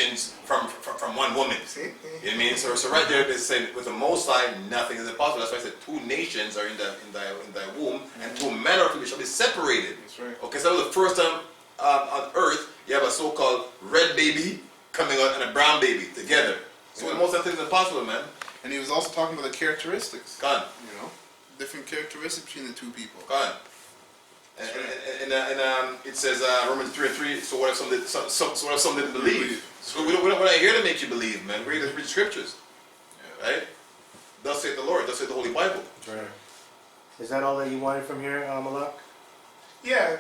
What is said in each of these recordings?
nations from one woman. See? You know what I mean? So right there, they say with the Most High, nothing is impossible. That's why I said 2 nations are in thy womb, and 2 men or 2 shall be separated. That's right. Okay, so that was the first time on earth you have a so-called red baby coming out and a brown baby together. So the Most High things is impossible, man. And he was also talking about the characteristics. Go on. You know, different characteristics between the 2 people. Go on. And it says Romans 3:3. So what if some didn't believe? So we're not here to make you believe, man. We're here to read scriptures, right? Thus saith the Lord. Thus saith the Holy Bible. Right. Is that all that you wanted from here, Malak? Yeah.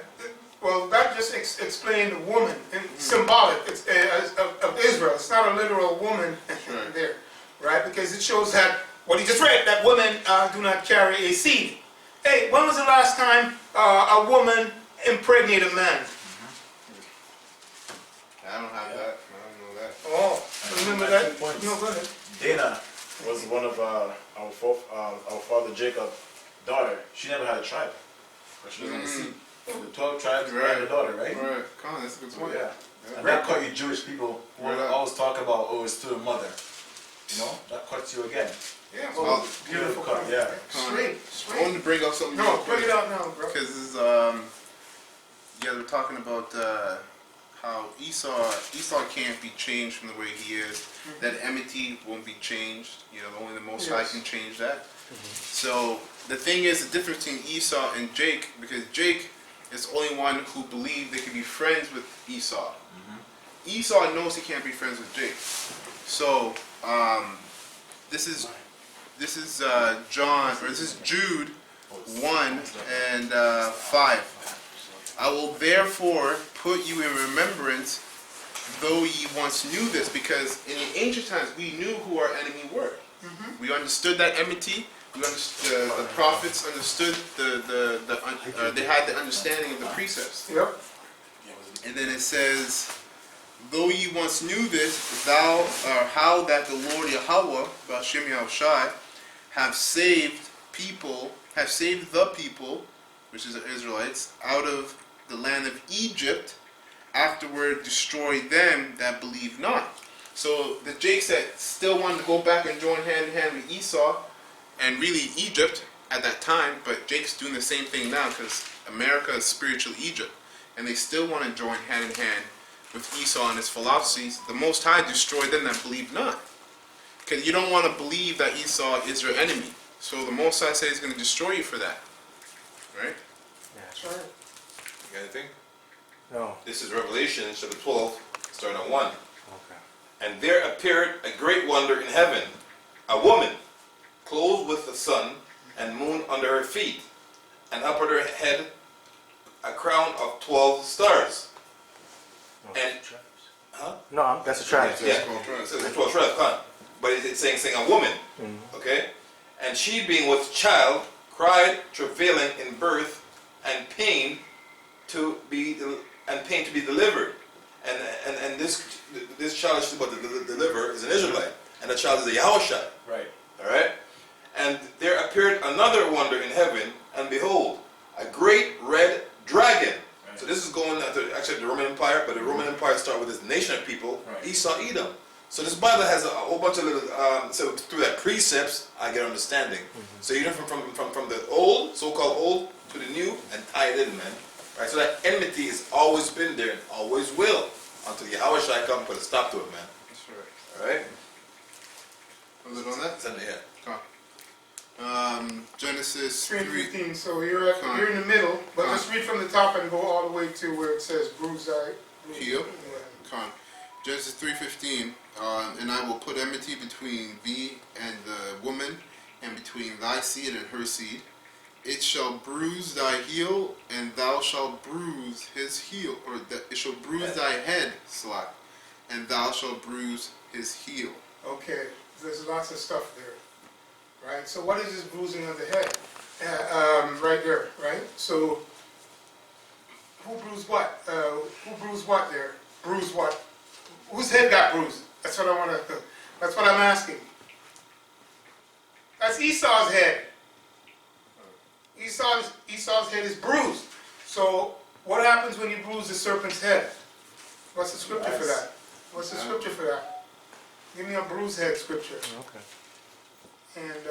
Well, that just explained the woman, symbolic of Israel. It's not a literal woman there, right? Because it shows that what he just read, that women do not carry a seed. Hey, when was the last time a woman impregnated a man? I don't have that. I don't know that. Oh, remember that? No, go ahead. Dana was one of our father Jacob's daughter. She never had a tribe. But she was on the seed. The 12 tribes had a daughter, right? Right. Come on, that's a good point. Yeah. And that caught you Jewish people who always talk about, oh, it's still a mother. You know? That cuts you again. Yeah, well, beautiful cut, yeah. Straight. I wanted to bring up something. No, bring it out now, bro. Because this is, yeah, they're talking about how Esau can't be changed from the way he is. That enmity won't be changed. You know, only the Most High can change that. So the thing is, the difference between Esau and Jake, because Jake is the only one who believed they could be friends with Esau. Esau knows he can't be friends with Jake. So this is Jude 1 and 5. I will therefore put you in remembrance, though ye once knew this, because in the ancient times we knew who our enemy were. We understood that enmity. We understood, the prophets understood they had the understanding of the precepts. Yep. And then it says, though ye once knew this, how that the Lord Yahweh, Ba'ashem Yahushai, have saved the people, which is the Israelites, out of the land of Egypt, afterward destroyed them that believe not. So the Jakes that still wanted to go back and join hand in hand with Esau, and really Egypt at that time, but Jake's doing the same thing now because America is spiritual Egypt, and they still want to join hand in hand with Esau and his philosophies. The Most High destroyed them that believe not, because you don't want to believe that Esau is your enemy. So the Most High says he's going to destroy you for that, right? Yeah. That's right. You got anything? No. This is Revelation chapter 12, starting on 1. Okay. And there appeared a great wonder in heaven, a woman clothed with the sun and moon under her feet, and upon her head a crown of 12 stars. No, And huh? No, that's a tribe. Yeah, it says 12 tribes, but it's saying a woman. Okay, and she being with child cried, travailing in birth, and pain to be delivered. And this child is about to deliver is an Israelite, and the child is a Yahushua. Right. All right. And there appeared another wonder in heaven, and behold, a great red dragon. Right. So this is going to actually the Roman Empire, but the Roman Empire started with this nation of people, Esau, Edom. So this Bible has a whole bunch of little, so through that precepts, I get understanding. So you know from the old, so-called old, to the new, and tie it in, man. Right. So that enmity has always been there, and always will, until Yahushua come and put a stop to it, man. That's right. All right. Was it on that? Send it here. Genesis 3:15. So you're in the middle, but just read from the top and go all the way to where it says bruise thy heel. Genesis 3:15. And I will put enmity between thee and the woman, and between thy seed and her seed. It shall bruise thy heel, and thou shalt bruise his heel, or it shall bruise thy head, and thou shalt bruise his heel. Okay, there's lots of stuff there, right? So what is this bruising of the head? Right there, right? So who bruised what? Who bruised what there? Bruised what? Whose head got bruised? That's what I want to. That's what I'm asking. That's Esau's head. Esau's head is bruised. So what happens when you bruise the serpent's head? What's the scripture for that? What's the scripture for that? Give me a bruised head scripture. Okay. And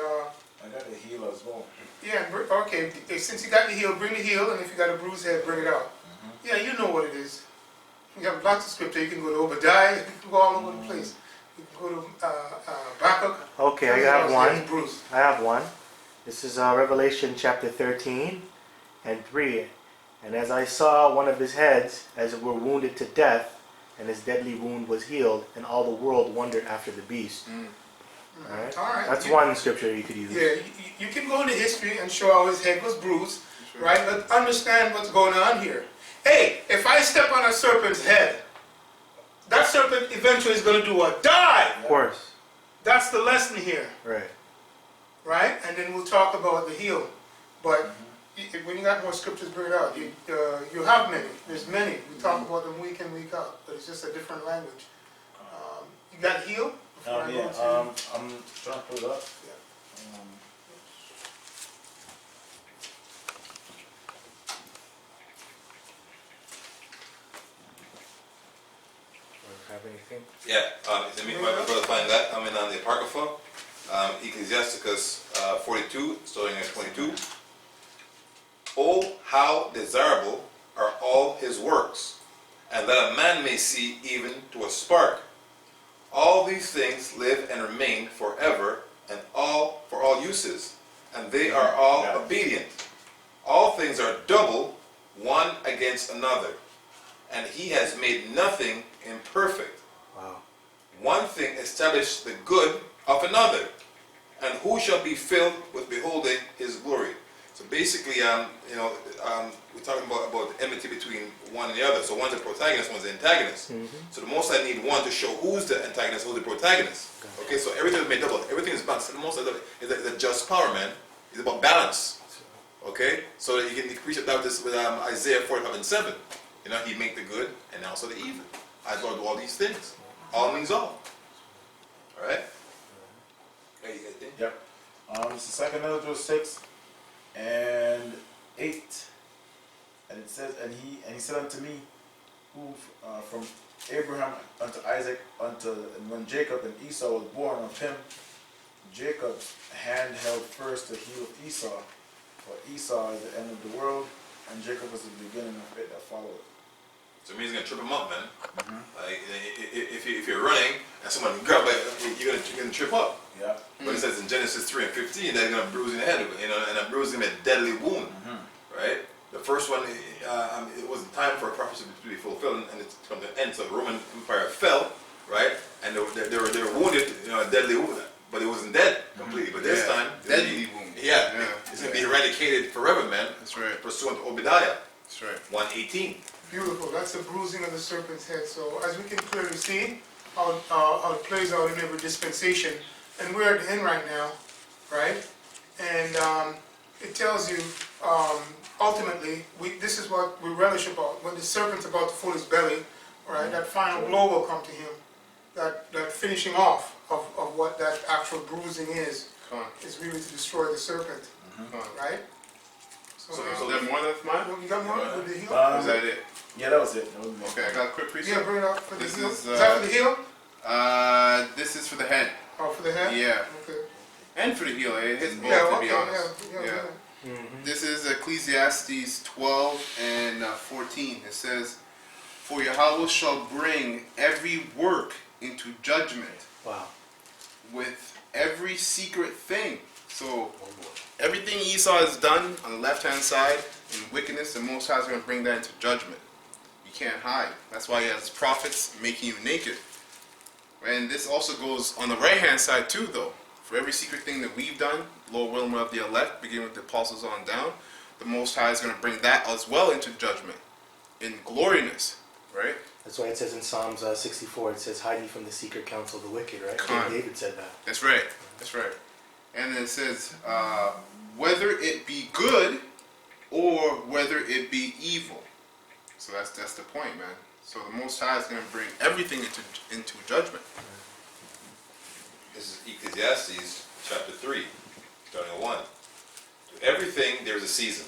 I got the heel as well. yeah, okay. Since you got the heel, bring the heel, and if you got a bruised head, bring it out. Yeah, you know what it is. You have lots of scripture. You can go to Obadiah. You can go all over the place. You can go to Habakkuk. Okay, I have one. Bruce. I have one. This is Revelation chapter 13 and 3. And as I saw one of his heads, as it were wounded to death, and his deadly wound was healed, and all the world wondered after the beast. All right. All right. That's one scripture you could use. Yeah, you can go into history and show how his head was bruised, right? But understand what's going on here. Hey, if I step on a serpent's head, that serpent eventually is going to do what? Die! Of course. That's the lesson here, Right. right? And then we'll talk about the heel. But when you got more scriptures, bring it out. You have many. There's many. We talk about them week in, week out. But it's just a different language. You got heel? Before I go Yeah, to- I'm trying to pull it up. Yeah. Have anything? Yeah, let me brother find that. I'm in on the Apocrypha, Ecclesiasticus 42, starting at 22. Oh, how desirable are all his works, and that a man may see even to a spark. All these things live and remain forever, and all for all uses, and they are all obedient. All things are double, one against another, and he has made nothing imperfect. Wow. One thing established the good of another, and who shall be filled with beholding his glory? So basically, we're talking about the enmity between one and the other. So one's a protagonist, one's the antagonist. So the most I need one to show who's the antagonist, who's the protagonist. Okay, so everything is made double. Everything is balanced. The most is a just power, man. It's about balance. Okay, so that you can preach about this with Isaiah 47:7. You know, he make the good and also the evil. I Lord do all these things. All means all. All right. Okay, you guys think? Yep. It's the second Ezra 6 and 8, and it says, and he said unto me, who from Abraham unto Isaac unto, and when Jacob and Esau was born, of him Jacob's hand held first the heel of Esau, for Esau is the end of the world, and Jacob was the beginning of it that followed. So it means it's gonna trip him up, man. Like if you're running and someone grab it, you're gonna trip up. Yeah. But it says in Genesis 3 and 15 that you're gonna bruise in the head, and I'm bruising him a deadly wound. Right? The first one, it wasn't time for a prophecy to be fulfilled, and it's come to an end. So the Roman Empire fell, right? And they were wounded, a deadly wound, but it wasn't dead completely. But this time, deadly wound. Yeah, it's gonna be eradicated forever, man. That's right. Pursuant to Obadiah. That's right. 1:18. Beautiful. That's the bruising of the serpent's head. So as we can clearly see how it plays out in every dispensation, and we're at the end right now, right? And it tells you ultimately, this is what we relish about when the serpent's about to fill his belly, right? That final blow will come to him, that finishing off of what that actual bruising is really to destroy the serpent, right? So there's more than mine? You got more with the heel? Is that it? Yeah, that was it. Okay, I got a quick precept. Yeah, bring it up for the This heel. is, Is that for the heel? This is for the head. Oh, for the head? Yeah. Okay. And for the heel. It hits both, Yeah, to okay, be honest. yeah. This is Ecclesiastes 12 and 14. It says, for Yahweh shall bring every work into judgment Wow. with every secret thing. So everything Esau has done on the left-hand side in wickedness, the Most High is going to bring that into judgment. You can't hide. That's why he has prophets making you naked. And this also goes on the right-hand side too, though. For every secret thing that we've done, Lord willing, we'll have the elect, beginning with the apostles on down, the Most High is going to bring that as well into judgment, in gloriness, right? That's why it says in Psalms 64, it says, hide ye from the secret counsel of the wicked, right? Con. King David said that. That's right. That's right. And then it says, whether it be good or whether it be evil. So that's the point, man. So the Most High is going to bring everything into judgment. This is Ecclesiastes chapter 3, starting at 1. To everything there is a season,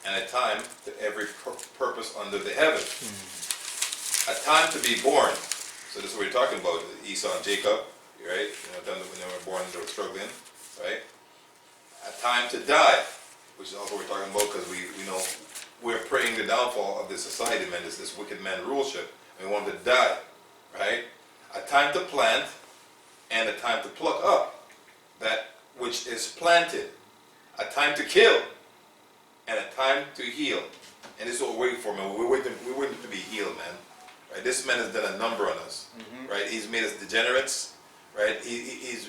and a time to every purpose under the heaven. A time to be born. So this is what we're talking about, Esau and Jacob, right? When they were born, they were struggling, right? A time to die, which is also what we're talking about, because we know we're praying the downfall of this society, man, this wicked man ruleship, and we want them to die, right? A time to plant, and a time to pluck up that which is planted. A time to kill, and a time to heal. And this is what we're waiting for, man. We're waiting to be healed, man. Right? This man has done a number on us, right? He's made us degenerates, right? There's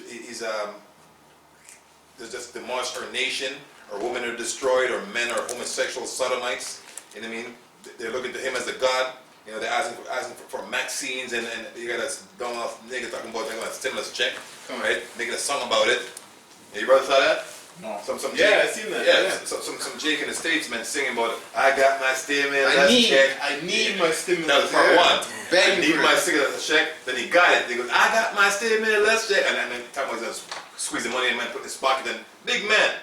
just demolished our nation. Our women are destroyed. Our men are homosexual sodomites. You know what I mean? They're looking to him as a god. They're asking for Maxines, and you got this dumb off nigga talking about they're going to stimulus check, right? Making a song about it. Yeah, you brother saw that? No. Some Yeah, Jake, I seen that. Yeah, Yeah. some Jake in the States, man, singing about it. I got my stimulus check. I need my stimulus. That was part one. Begging I need for my it. stimulus check. Then he got it. He goes, I got my stimulus check. And then time was just squeezing money in, man, put in his pocket. And big man.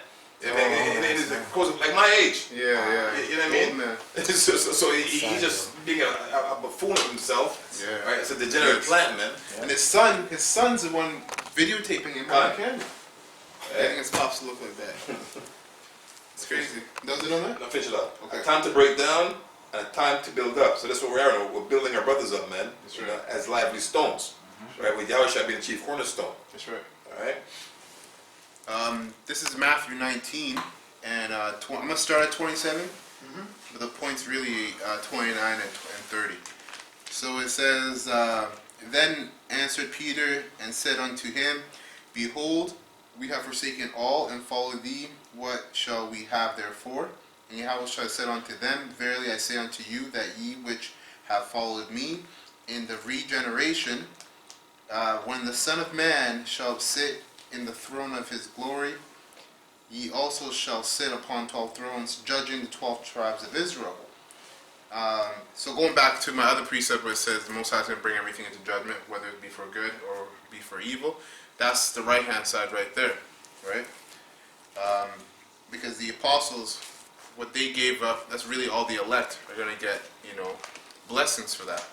And he's close like my age. Yeah. You know what I mean? Old man. so he's just being a buffoon of himself. Yeah. Right? It's a degenerate plant, man. And his son's the one videotaping him on camera. I think his pops look like that. It's crazy. Does it on that? Now finish it up. Okay. A time to break down and a time to build up. So that's what we're at. We're building our brothers up, man. That's right. As lively stones. Right? With Yahushua being the chief cornerstone. That's right. Alright? This is Matthew 19, and I'm going to start at 27, but the point's really 29 and 30. So it says, Then answered Peter and said unto him, Behold, we have forsaken all and followed thee. What shall we have therefore? And Yahushua said unto them, Verily I say unto you, that ye which have followed me in the regeneration, when the Son of Man shall sit in the throne of his glory, ye also shall sit upon 12 thrones, judging the 12 tribes of Israel. So going back to my other precept where it says the Most High is going to bring everything into judgment, whether it be for good or be for evil, that's the right-hand side right there, right? Because the apostles, what they gave up, that's really all the elect are going to get, blessings for that.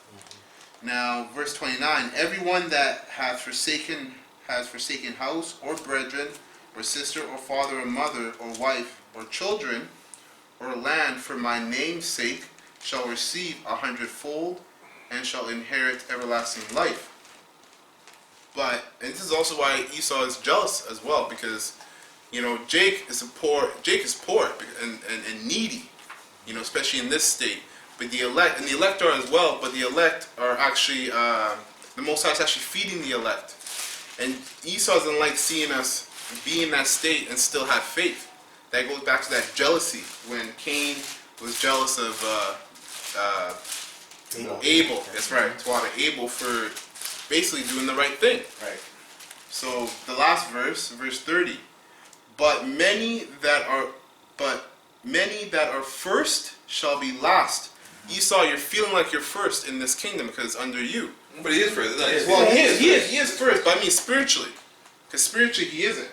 Now, verse 29, everyone that has forsaken house, or brethren, or sister, or father, or mother, or wife, or children, or land for my name's sake, shall receive 100-fold, and shall inherit everlasting life. And this is also why Esau is jealous as well, because, Jake is poor and needy, especially in this state. But the elect are as well, but the elect are actually, the Most High is actually feeding the elect. And Esau doesn't like seeing us be in that state and still have faith. That goes back to that jealousy when Cain was jealous of Abel. That's right. Twada Abel for basically doing the right thing. Right. So the last verse 30. But many that are first shall be last. Esau, you're feeling like you're first in this kingdom because it's under you. But he is first, isn't he? Well, he is first, but I mean spiritually. Because spiritually he isn't.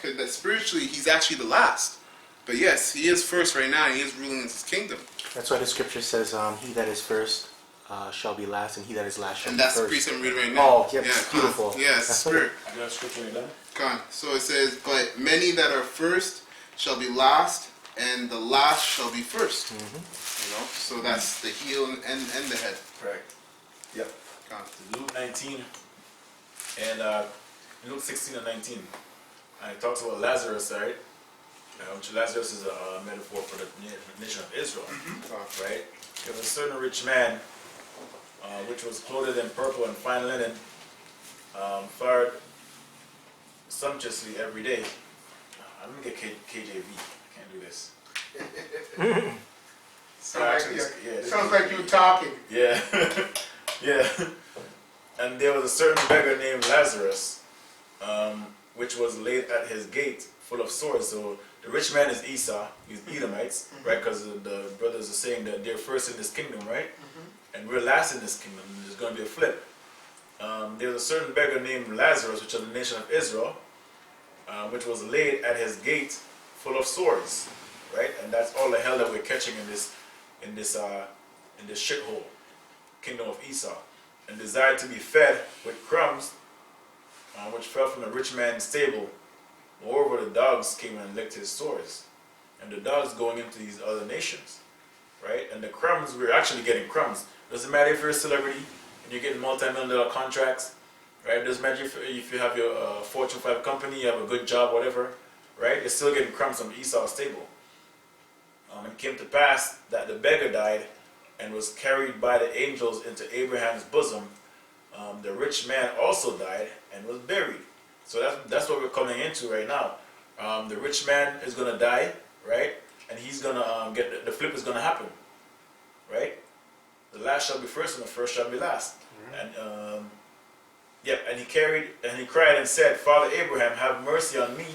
Because spiritually he's actually the last. But yes, he is first right now, and he is ruling his kingdom. That's why the scripture says, he that is first shall be last, and he that is last shall And be that's the first. priest I'm reading right now. Oh, yep, beautiful. Yes, spirit. I got a scripture in there. Come. So it says, but many that are first shall be last, and the last shall be first. So that's the heel and the head. Correct. Yep. Come. Luke 19 and Luke 16 and 19. And it talks about Lazarus, right? Which Lazarus is a metaphor for the nation of Israel, right? There was a certain rich man, which was clothed in purple and fine linen, fared sumptuously every day. I'm gonna get KJV. I can't do this. Sounds like you talking. Yeah, yeah. And there was a certain beggar named Lazarus, which was laid at his gate, full of sores. So the rich man is Esau, he's Edomites, right? Because the brothers are saying that they're first in this kingdom, right? And we're last in this kingdom. There's going to be a flip. There's a certain beggar named Lazarus, which is the nation of Israel, which was laid at his gate, full of sores, right? And that's all the hell that we're catching in this shithole, kingdom of Esau. and desired to be fed with crumbs, which fell from the rich man's table. Moreover, the dogs came and licked his sores. And the dogs going into these other nations, right? And the crumbs, we're actually getting crumbs. Doesn't matter if you're a celebrity and you're getting multi-million-dollar contracts, right? Doesn't matter if you have your Fortune 5 company, you have a good job, whatever, right? You're still getting crumbs from Esau's table. It came to pass that the beggar died and was carried by the angels into Abraham's bosom. The rich man also died and was buried. So that's what we're coming into right now. The rich man is going to die, right? And he's going to get, the flip is going to happen, right? The last shall be first and the first shall be last. And and he cried and said, Father Abraham, have mercy on me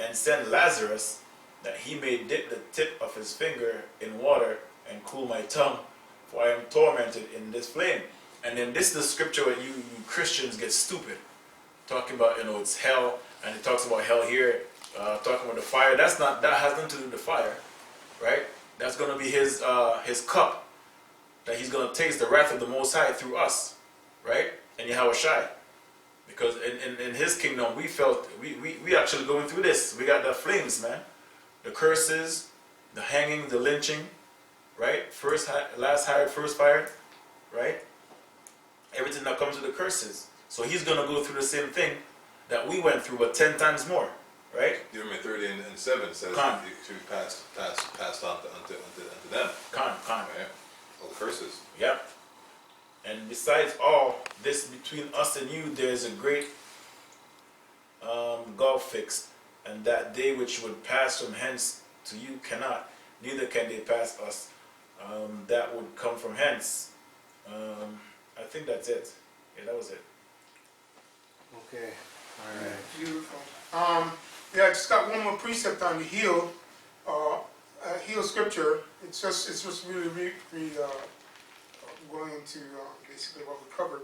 and send Lazarus that he may dip the tip of his finger in water and cool my tongue, for I am tormented in this flame. And then this is the scripture where you Christians get stupid, talking about, it's hell, and it talks about hell here, talking about the fire. That has nothing to do with the fire, right? That's going to be his cup that he's going to taste the wrath of the Most High through us, right? And Yahushai. Because in his kingdom, we actually going through this. We got the flames, man. The curses, the hanging, the lynching, right? Last hired, first fired, right? Everything that comes with the curses. So he's going to go through the same thing that we went through, but 10 times more, right? Deuteronomy 30 and 7 says Khan. it should be passed on to them. Khan. Right? All the curses. Yeah. And besides all this, between us and you, there is a great gulf fixed, and that they which would pass from hence to you cannot, neither can they pass us that would come from hence. I think that's it. Yeah, that was it. Okay. All right. Beautiful. I just got one more precept on the heel scripture. It's just really going into basically what we covered.